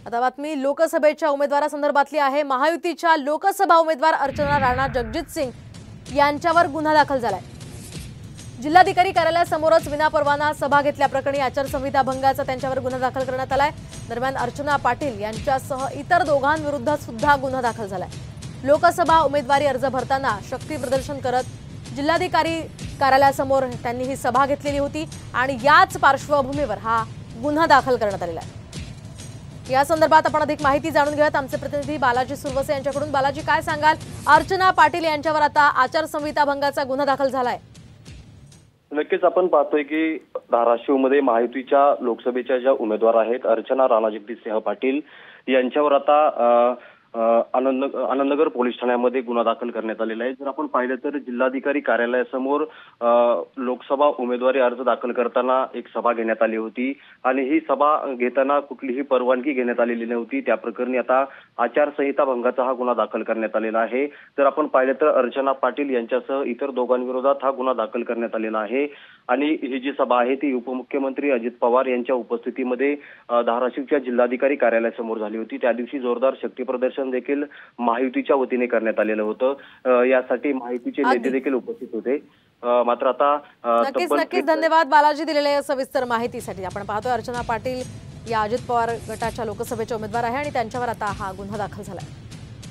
आता बातमी लोकसभेच्या उमेदवारासंदर्भातली आहे। महायुतीच्या लोकसभा उमेदवार अर्चना राणा जगजित सिंग यांच्यावर गुन्हा दाखल झालाय। जिल्हाधिकारी कार्यालयासमोरच विनापरवाना सभा घेतल्याप्रकरणी आचारसंहिता भंगाचा त्यांच्यावर गुन्हा दाखल करण्यात आलाय। दरम्यान अर्चना पाटील यांच्यासह इतर दोघांविरुद्ध सुद्धा गुन्हा दाखल झालाय। लोकसभा उमेदवारी अर्ज भरताना शक्ती प्रदर्शन करत जिल्हाधिकारी कार्यालयासमोर त्यांनी ही सभा घेतलेली होती आणि याच पार्श्वभूमीवर हा गुन्हा दाखल करण्यात आलेला आहे। या संदर्भात आपण अधिक माहिती जाणून घेऊयात आमचे प्रतिनिधी बालाजी सुरवसे यांच्याकडून। बालाजी, काय सांगाल? अर्चना पाटील यांच्यावर आता आचारसंहिता भंगाचा गुन्हा दाखल झालाय। नक्कीच आपण पाहतोय की धाराशिवमध्ये महायुतीच्या लोकसभेच्या ज्या उमेदवार आहेत अर्चना राणा जगजित सिंह पाटील यांच्यावर आता आनंदनगर पोलीस ठाण्यामध्ये गुन्हा दाखल करण्यात आलेला आहे। जर आपण पाहिलं तर जिल्हाधिकारी कार्यालयासमोर लोकसभा उमेदवारी अर्ज दाखल करताना एक सभा घेण्यात आली होती आणि ही सभा घेताना कुठलीही परवानगी घेण्यात आलेली नव्हती। त्या प्रकरणी आता आचारसंहिता भंगाचा हा गुन्हा दाखल करण्यात आलेला आहे। जर आपण पाहिलं तर अर्चना पाटील यांच्यासह इतर दोघांविरोधात हा गुन्हा दाखल करण्यात आलेला आहे आणि ही जी सभा आहे ती उपमुख्यमंत्री अजित पवार यांच्या उपस्थितीमध्ये धाराशिवच्या जिल्हाधिकारी कार्यालयासमोर झाली होती। त्या दिवशी जोरदार शक्ती प्रदर्शन देखील महायुतीच्या वतीने करण्यात आलेलं होतं। यासाठी महायुतीचे नेते देखील उपस्थित होते। मात्र आता नक्कीच धन्यवाद बालाजी दिलेल्या सविस्तर माहितीसाठी। आपण पाहतोय अर्चना पाटील या अजित पवार गटाच्या लोकसभेचे उमेदवार आहे आणि त्यांच्यावर आता हा गुन्हा दाखल झालाय।